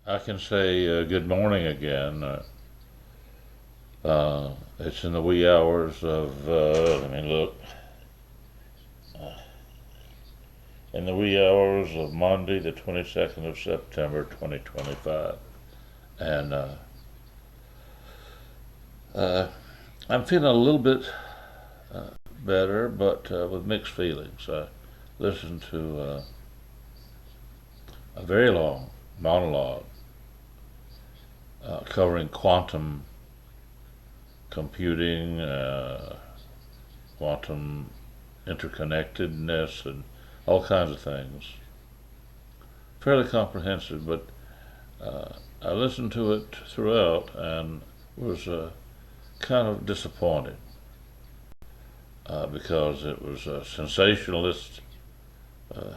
I can say good morning again. It's in the wee hours of, let me look, in the wee hours of Monday, the 22nd of September, 2025. And uh, I'm feeling a little bit better, but with mixed feelings. I listened to a very long monologue covering quantum computing, quantum interconnectedness, and all kinds of things. Fairly comprehensive, but I listened to it throughout and was kind of disappointed because it was a sensationalist, uh,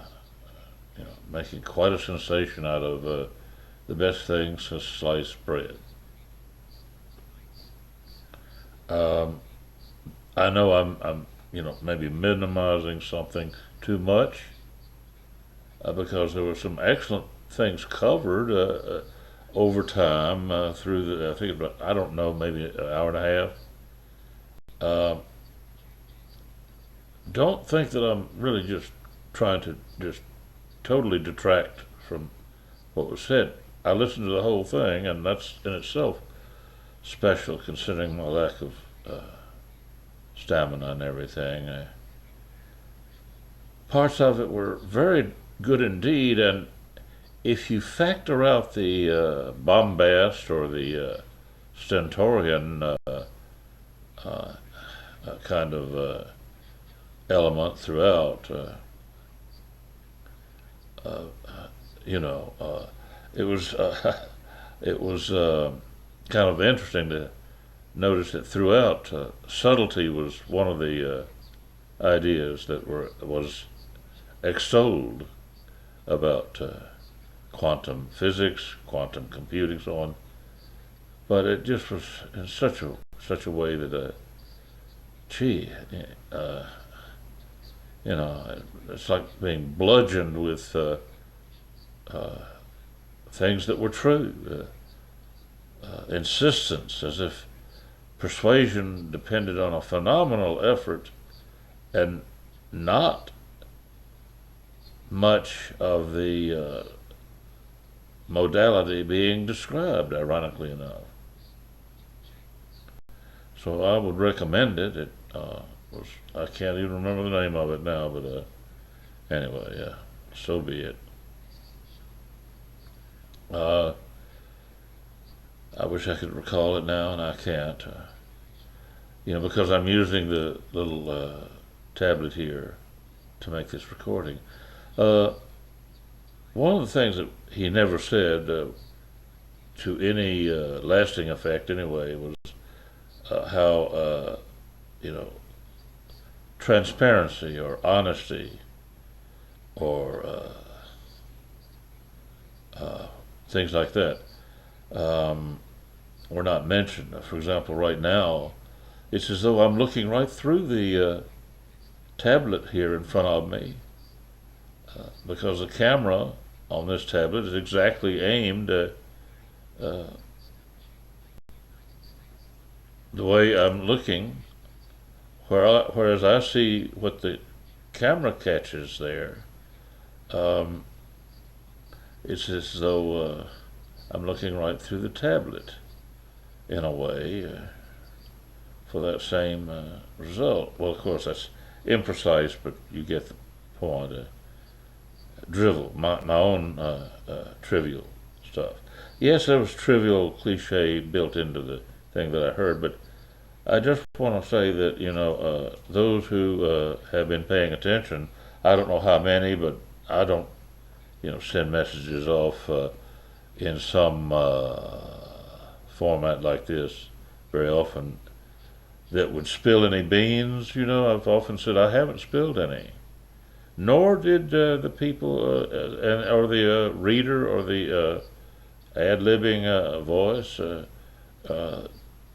making quite a sensation out of the best thing since sliced bread. Um, I know I'm maybe minimizing something too much because there were some excellent things covered over time through the, I think about, I don't know, maybe an hour and a half. Uh, don't think that I'm really just trying to just totally detract from what was said. I listened to the whole thing, and that's in itself special considering my lack of uh, stamina and everything. Parts of it were very good indeed, and if you factor out the bombast or the stentorian uh, kind of element throughout, uh, you know, it was it was kind of interesting to notice that throughout subtlety was one of the ideas that was extolled about quantum physics, quantum computing, so on. But it just was in such a way that, gee, uh, it's like being bludgeoned with uh, things that were true. Insistence, as if persuasion depended on a phenomenal effort and not much of the modality being described, ironically enough. So I would recommend it. It was, I can't even remember the name of it now, but anyway, yeah, so be it. Uh, I wish I could recall it now, and I can't. Because I'm using the little tablet here to make this recording. Uh, One of the things that he never said to any lasting effect, anyway, was how you know transparency or honesty or things like that were not mentioned. For example, right now, it's as though I'm looking right through the tablet here in front of me because the camera on this tablet is exactly aimed at uh, the way I'm looking, whereas I see what the camera catches there. Um, it's as though I'm looking right through the tablet in a way for that same result. Well, of course, that's imprecise, but you get the point. Drivel, my own trivial stuff. Yes, there was trivial cliche built into the thing that I heard, but I just want to say that those who have been paying attention, I don't know how many, but I don't send messages off in some format like this very often that would spill any beans. I've often said I haven't spilled any, nor did the people or the reader or the ad libbing voice uh,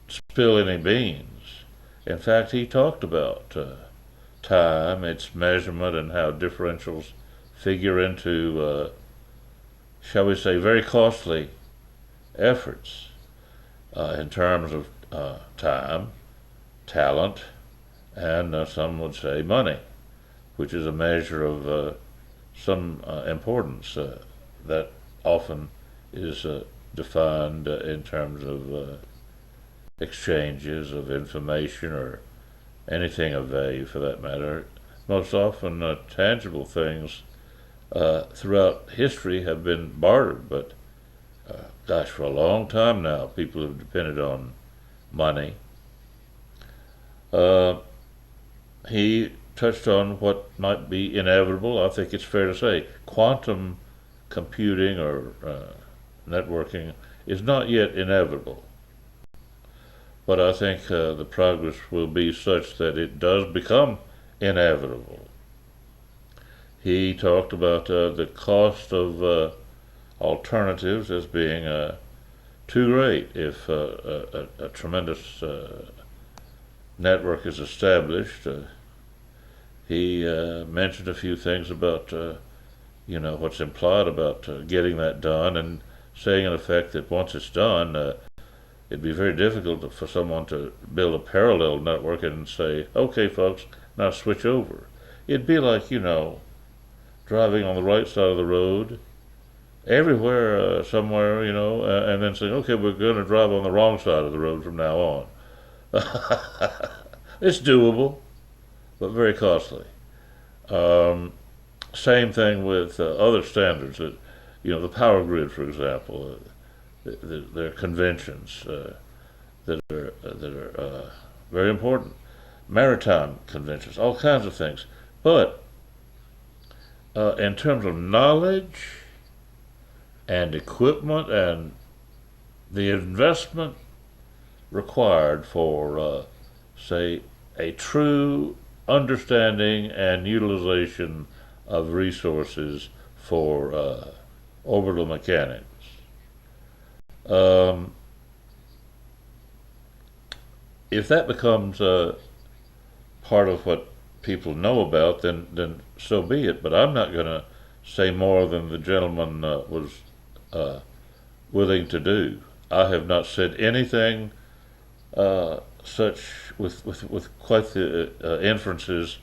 spill any beans. In fact, he talked about time, its measurement, and how differentials figure into, shall we say, very costly. efforts in terms of time, talent, and some would say money, which is a measure of some importance that often is defined in terms of exchanges of information or anything of value for that matter. Most often, tangible things throughout history have been bartered, but gosh, for a long time now, people have depended on money. He touched on what might be inevitable. I think it's fair to say quantum computing or networking is not yet inevitable. But I think the progress will be such that it does become inevitable. He talked about the cost of alternatives as being too great if a tremendous network is established. He mentioned a few things about, what's implied about getting that done, and saying in effect that once it's done, it'd be very difficult for someone to build a parallel network and say, okay, folks, now switch over. It'd be like, driving on the right side of the road everywhere, somewhere, and then saying, okay, we're going to drive on the wrong side of the road from now on. It's doable, but very costly. Same thing with other standards. The power grid, for example, there are conventions that are very important. Maritime conventions, all kinds of things. But in terms of knowledge and equipment and the investment required for, say, a true understanding and utilization of resources for orbital mechanics. If that becomes part of what people know about, then so be it. But I'm not going to say more than the gentleman was willing to do. I have not said anything such with quite the inferences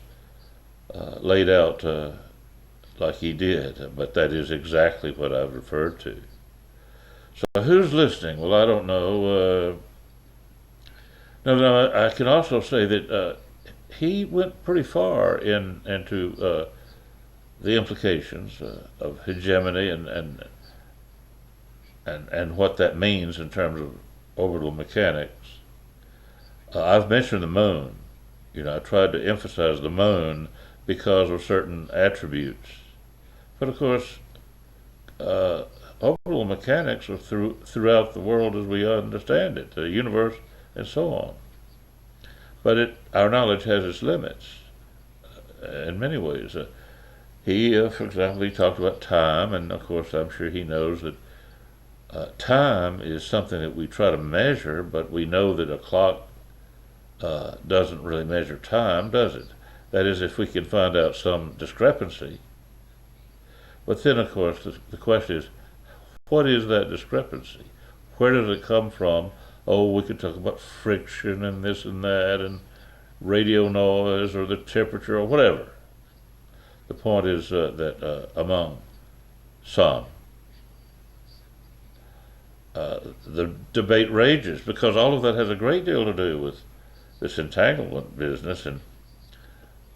laid out like he did, but that is exactly what I've referred to. So who's listening? Well, I don't know. No, I can also say that he went pretty far into the implications of hegemony and what that means in terms of orbital mechanics. I've mentioned the moon. I tried to emphasize the moon because of certain attributes. But of course, orbital mechanics are throughout the world as we understand it, the universe, and so on. But our knowledge has its limits in many ways. For example, he talked about time, and of course, I'm sure he knows that time is something that we try to measure, but we know that a clock doesn't really measure time, does it? That is, if we can find out some discrepancy. But then, of course, the question is, what is that discrepancy? Where does it come from? Oh, we could talk about friction and this and that and radio noise or the temperature or whatever. The point is that among some, the debate rages because all of that has a great deal to do with this entanglement business. And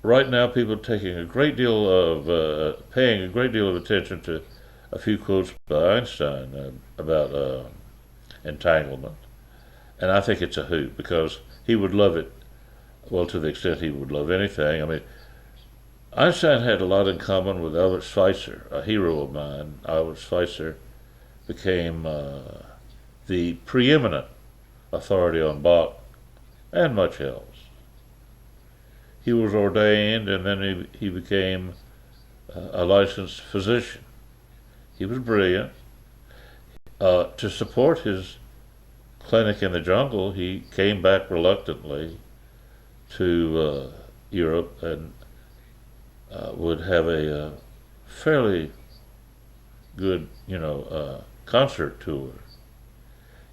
right now, people are taking a great deal of, paying a great deal of attention to a few quotes by Einstein about entanglement. And I think it's a hoot because he would love it, well, to the extent he would love anything. I mean, Einstein had a lot in common with Albert Schweitzer, a hero of mine. Albert Schweitzer became the preeminent authority on Bach and much else. He was ordained and then he became a licensed physician. He was brilliant. To support his clinic in the jungle, he came back reluctantly to Europe and would have a fairly good, concert tour.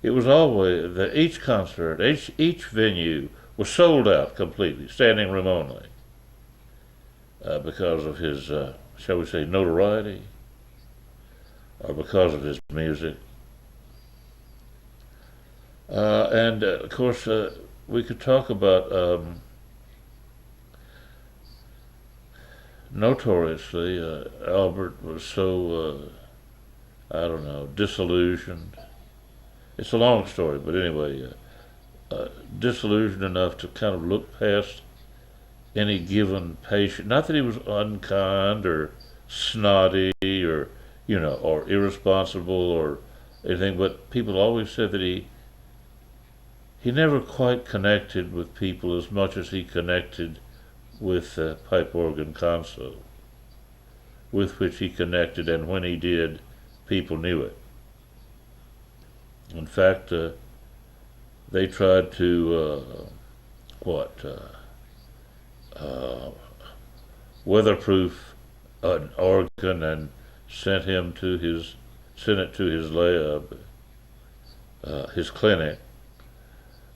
it was always that each concert, each venue was sold out completely, standing room only, because of his, shall we say, notoriety, or because of his music. And of course, we could talk about notoriously, Albert was so, I don't know, disillusioned. It's a long story, but anyway, disillusioned enough to kind of look past any given patient. Not that he was unkind or snotty or, or irresponsible or anything, but people always said that he never quite connected with people as much as he connected with the pipe organ console, with which he connected, and when he did, people knew it. In fact, they tried to weatherproof an organ and sent it to his lab, his clinic,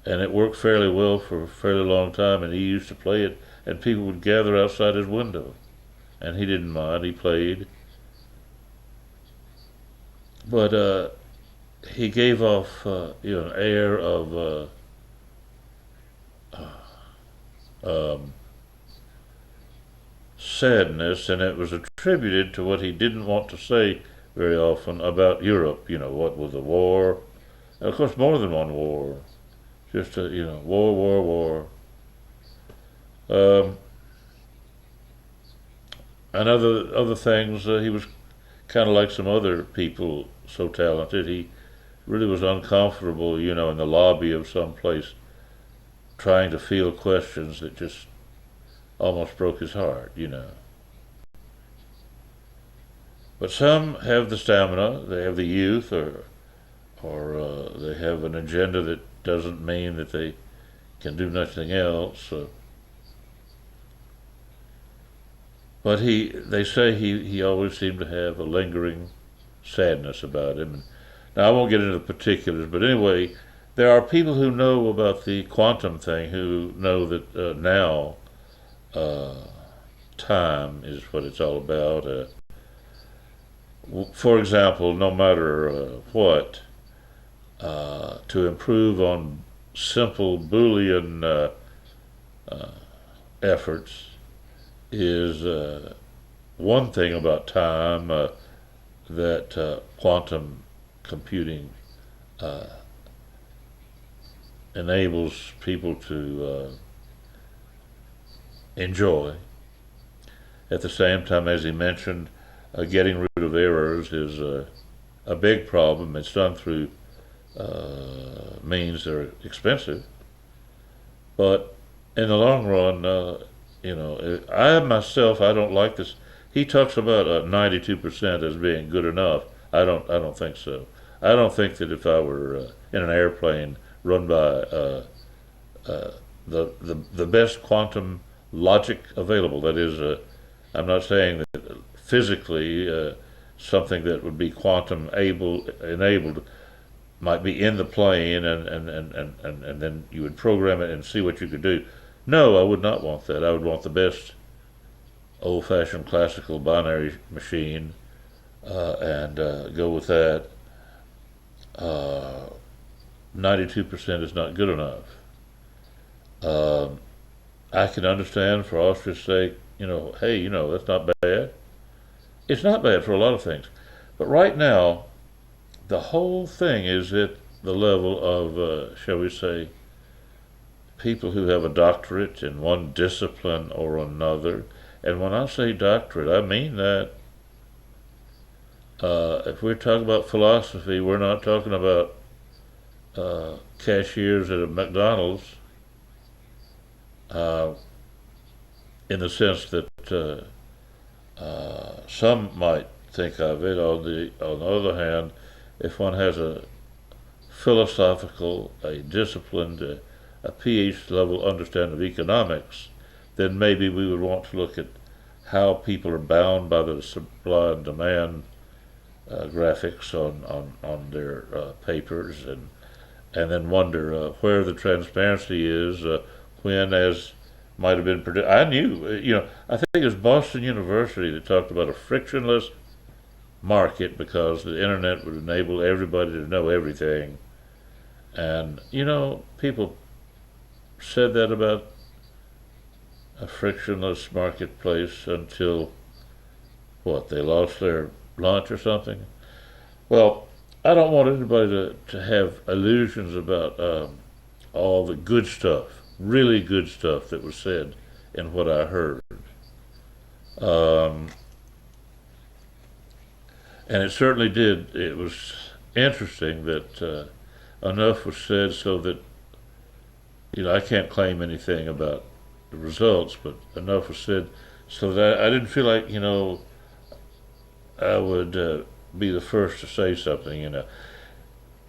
and it worked fairly well for a fairly long time. And he used to play it, and people would gather outside his window, and he didn't mind. He played, but he gave off an air of um, sadness, and it was attributed to what he didn't want to say very often about Europe. What was the war, and of course more than one war. Just war, war, war. Um, and other things. He was kind of like some other people, so talented. He really was uncomfortable, in the lobby of some place, trying to field questions that just almost broke his heart. But some have the stamina, they have the youth, or they have an agenda that doesn't mean that they can do nothing else. But they say he always seemed to have a lingering sadness about him. Now, I won't get into the particulars, but anyway, there are people who know about the quantum thing who know that now uh, time is what it's all about. For example, no matter what, to improve on simple Boolean efforts is one thing about time that quantum computing uh, enables people to enjoy. At the same time, as he mentioned, getting rid of errors is a big problem. It's done through means that are expensive, but in the long run, I myself, I don't like this. He talks about 92% as being good enough. I don't think so. I don't think that if I were in an airplane run by the best quantum logic available, that is, I'm not saying that physically something that would be quantum enabled might be in the plane, and then you would program it and see what you could do. No, I would not want that. I would want the best old-fashioned classical binary machine, and go with that. 92% is not good enough. Um, I can understand, for Austria's sake, hey, that's not bad. It's not bad for a lot of things. But right now, the whole thing is at the level of, shall we say, people who have a doctorate in one discipline or another. And when I say doctorate, I mean that. If we're talking about philosophy, we're not talking about cashiers at a McDonald's, uh, in the sense that some might think of it. On the other hand, if one has a philosophical, a disciplined, a PhD level understanding of economics, then maybe we would want to look at how people are bound by the supply and demand graphics on their papers, and and then wonder where the transparency is when, as might have been predicted. I knew, I think it was Boston University that talked about a frictionless market because the internet would enable everybody to know everything. And, people said that about a frictionless marketplace until, what, they lost their lunch or something? Well, I don't want anybody to have illusions about all the good stuff, really good stuff that was said in what I heard. Um, and it certainly did. It was interesting that enough was said so that, I can't claim anything about the results, but enough was said so that I didn't feel like, I would be the first to say something.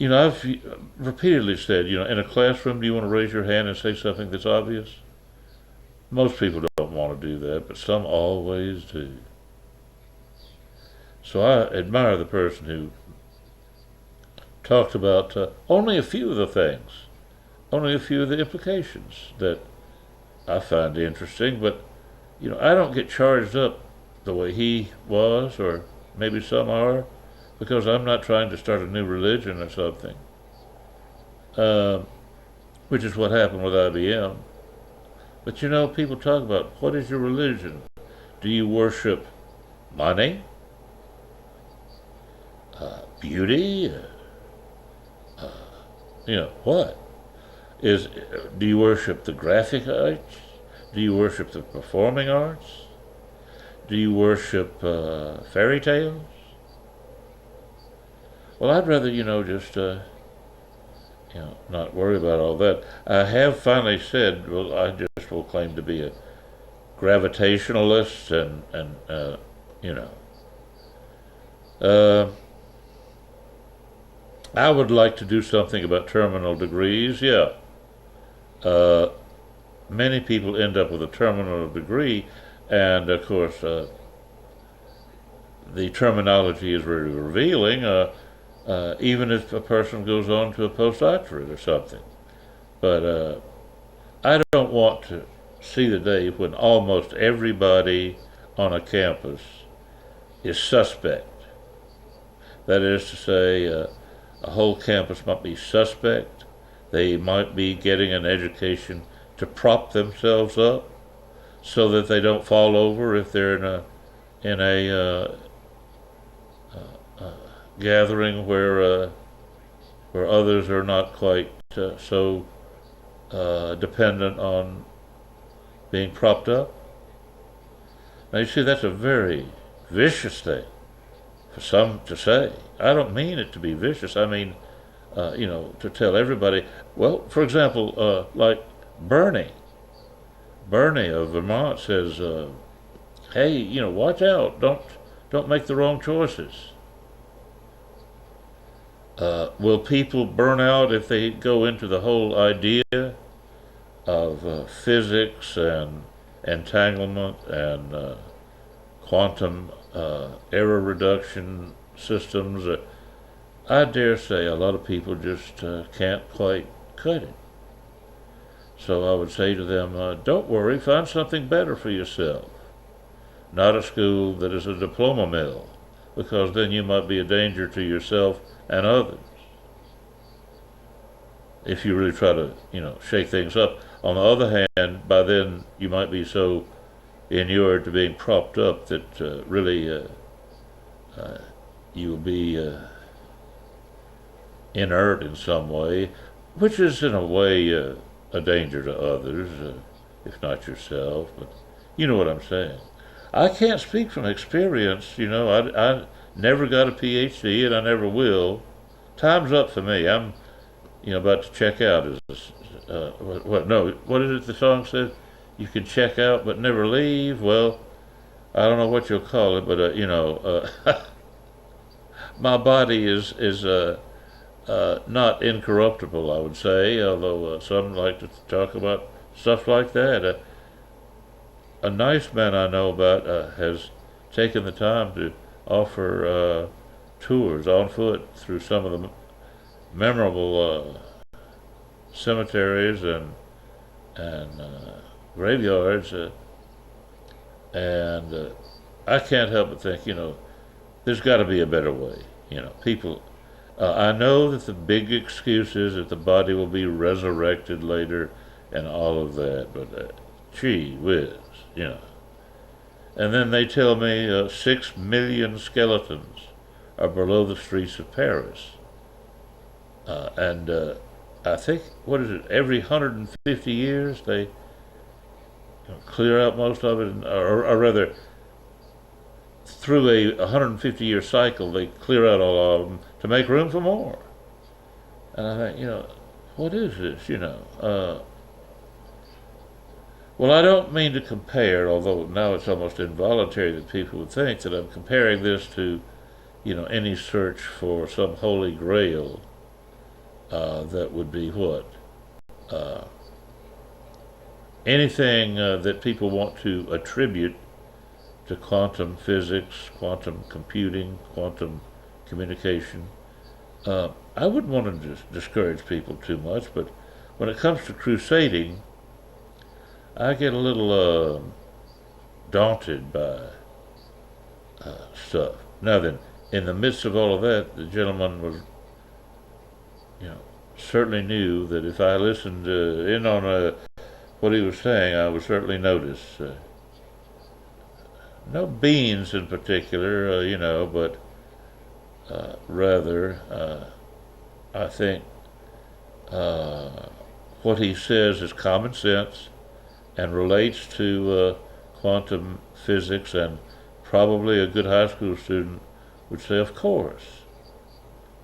I've repeatedly said, in a classroom, do you want to raise your hand and say something that's obvious? Most people don't want to do that, but some always do. So I admire the person who talked about only a few of the things, only a few of the implications that I find interesting, but, I don't get charged up the way he was, or maybe some are, because I'm not trying to start a new religion or something, uh, which is what happened with IBM. But people talk about what is your religion? Do you worship money, beauty? What is? Do you worship the graphic arts? Do you worship the performing arts? Do you worship fairy tales? Well, I'd rather just not worry about all that. I have finally said, well, I just will claim to be a gravitationalist, and you know, uh, I would like to do something about terminal degrees. Yeah, uh, many people end up with a terminal degree, and of course, the terminology is very revealing. Even if a person goes on to a postdoctorate or something, but I don't want to see the day when almost everybody on a campus is suspect. That is to say, a whole campus might be suspect. They might be getting an education to prop themselves up so that they don't fall over if they're in a gathering where others are not quite so dependent on being propped up. Now you see, that's a very vicious thing for some to say. I don't mean it to be vicious. I mean, to tell everybody. Well, for example, like Bernie. Bernie of Vermont says, "Hey, watch out! Don't make the wrong choices." Will people burn out if they go into the whole idea of physics and entanglement and quantum error reduction systems? I dare say a lot of people just can't quite cut it. So I would say to them, don't worry, find something better for yourself. Not a school that is a diploma mill, because then you might be a danger to yourself and others if you really try to, shake things up. On the other hand, by then you might be so inured to being propped up that really you will be inert in some way, which is in a way a danger to others, if not yourself. But you know what I'm saying. I can't speak from experience. I never got a PhD, and I never will. Time's up for me. I'm, about to check out. What? No, what is it? The song says, "You can check out but never leave." Well, I don't know what you'll call it, but my body is not incorruptible, I would say. Although some like to talk about stuff like that. A nice man I know about has taken the time to offer tours on foot through some of the memorable cemeteries and graveyards, and I can't help but think, there's got to be a better way. People. I know that the big excuse is that the body will be resurrected later, and all of that, but gee whiz, you know. And then they tell me 6 million skeletons are below the streets of Paris. And I think, what is it, every 150 years they clear out most of it, or rather, through a 150-year cycle, they clear out all of them to make room for more. And I think, what is this? Well, I don't mean to compare, although now it's almost involuntary that people would think that I'm comparing this to, any search for some holy grail that would be what? Uh, Anything that people want to attribute to quantum physics, quantum computing, quantum communication. I wouldn't want to discourage people too much, but when it comes to crusading, I get a little daunted by stuff. Now then, in the midst of all of that, the gentleman was, certainly knew that if I listened in on what he was saying, I would certainly notice. No beans in particular, but rather, I think what he says is common sense and relates to quantum physics, and probably a good high school student would say, of course.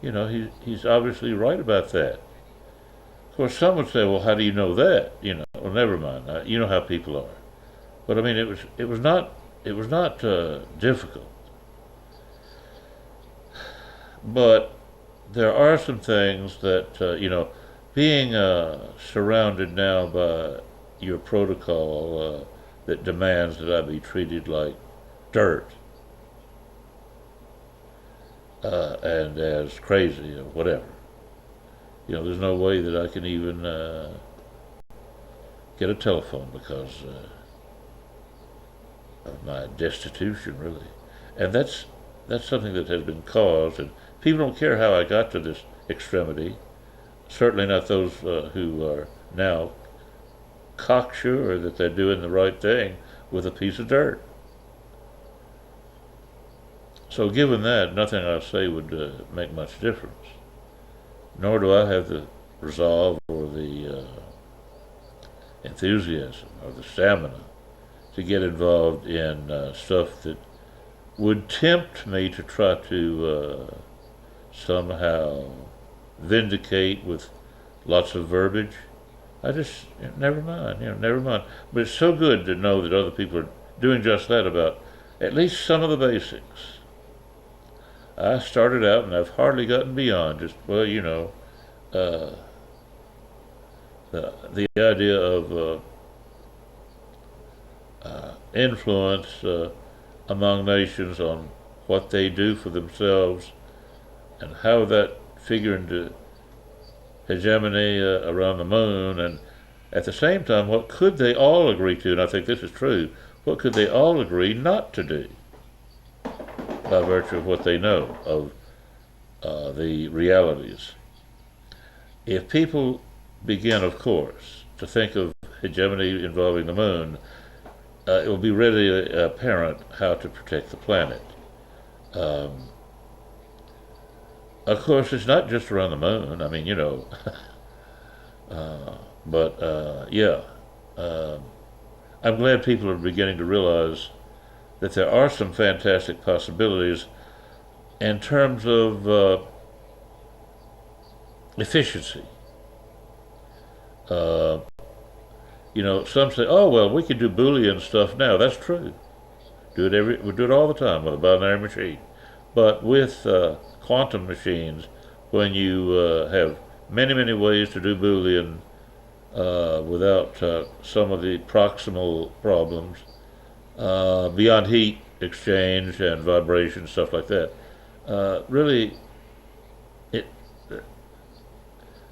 He's obviously right about that. Of course, some would say, well, how do you know that? Well, never mind. You know how people are. But I mean, it was not difficult. But there are some things that, being surrounded now by your protocol that demands that I be treated like dirt and as crazy or whatever. There's no way that I can even get a telephone because of my destitution, really. And that's something that has been caused, and people don't care how I got to this extremity. Certainly not those who are now cocksure that they're doing the right thing with a piece of dirt. So given that, nothing I say would make much difference. Nor do I have the resolve or the enthusiasm or the stamina to get involved in stuff that would tempt me to try to somehow vindicate with lots of verbiage. I just, never mind, never mind. But it's so good to know that other people are doing just that about at least some of the basics. I started out and I've hardly gotten beyond just, well, uh, the idea of influence among nations on what they do for themselves and how that figure into hegemony around the moon, and at the same time, what could they all agree to, and I think this is true, what could they all agree not to do by virtue of what they know of the realities. If people begin, of course, to think of hegemony involving the moon, it will be readily apparent how to protect the planet. Um, of course, it's not just around the moon. I mean, but yeah, um, I'm glad people are beginning to realize that there are some fantastic possibilities in terms of efficiency. Uh, some say, "Oh well, we can do Boolean stuff now." That's true. We do it all the time with a binary machine. But with quantum machines, when you have many, many ways to do Boolean without some of the proximal problems, beyond heat exchange and vibration, stuff like that, really, it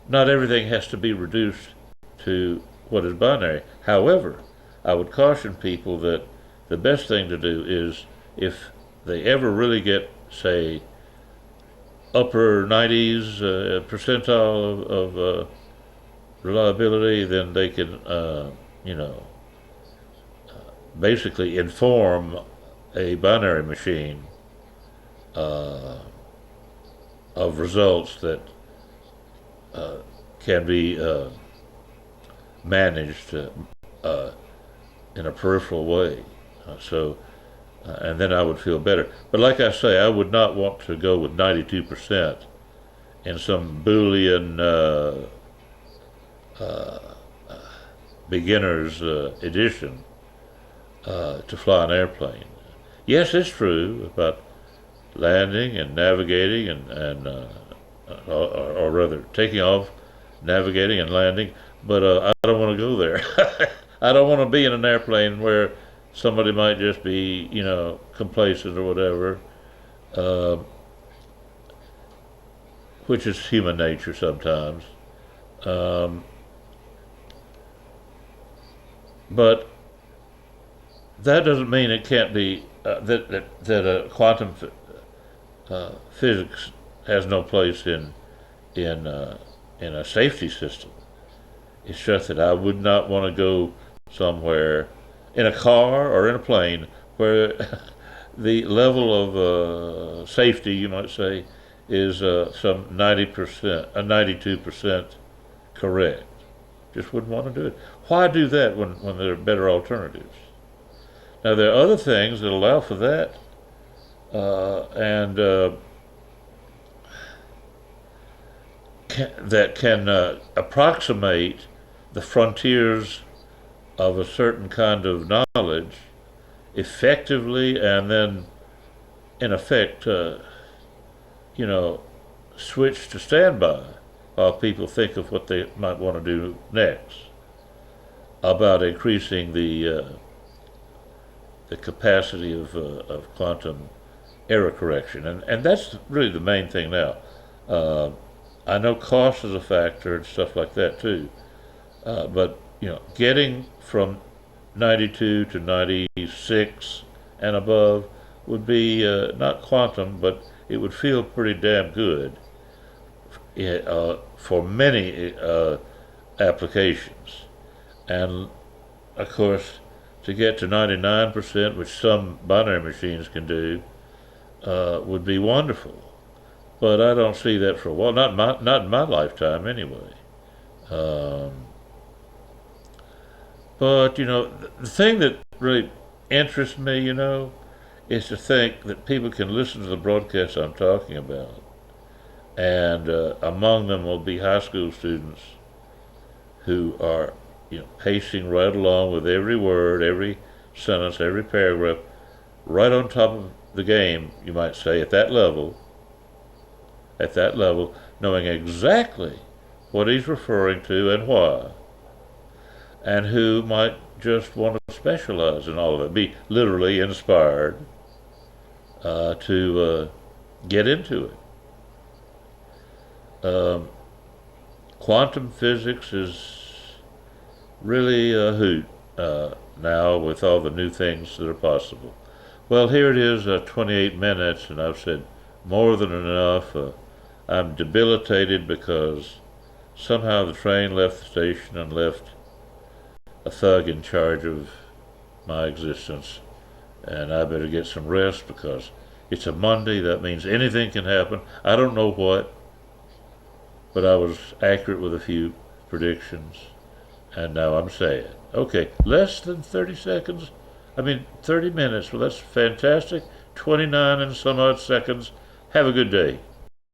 not everything has to be reduced to what is binary. However, I would caution people that the best thing to do is, if they ever really get, say, upper 90s percentile of reliability, then they can, you know, basically inform a binary machine uh, of results that can be managed in a peripheral way. And then I would feel better. But like I say, I would not want to go with 92% in some Boolean beginner's edition to fly an airplane. Yes, it's true about landing and navigating or rather taking off, navigating and landing, but I don't want to go there. I don't want to be in an airplane where somebody might just be, complacent or whatever, uh, which is human nature sometimes. Um, but that doesn't mean it can't be that quantum physics has no place in in a safety system. It's just that I would not want to go somewhere in a car or in a plane where the level of safety, you might say, is some 90%, 92% correct. Just wouldn't want to do it. Why do that when there are better alternatives? Now, there are other things that allow for that, and that can approximate the frontiers of a certain kind of knowledge effectively, and then, in effect, switch to standby while people think of what they might want to do next about increasing the capacity of quantum error correction, and that's really the main thing now. Uh, I know cost is a factor and stuff like that too, but getting from 92 to 96 and above would be not quantum, but it would feel pretty damn good for many applications. And of course, to get to 99%, which some binary machines can do, would be wonderful. But I don't see that for a while. Not in my lifetime, anyway. Um, but the thing that really interests me, is to think that people can listen to the broadcasts I'm talking about, and among them will be high school students who are, pacing right along with every word, every sentence, every paragraph, right on top of the game, you might say, at that level, knowing exactly what he's referring to and why, and who might just want to specialize in all of it, be literally inspired to get into it. Quantum physics is really a hoot now with all the new things that are possible. Well, here it is, 28 minutes, and I've said more than enough. I'm debilitated because somehow the train left the station and left a thug in charge of my existence, and I better get some rest because it's a Monday. That means anything can happen. I don't know what, but I was accurate with a few predictions, and now I'm sad. Okay, less than 30 seconds. 30 minutes. Well, that's fantastic. 29 and some odd seconds. Have a good day.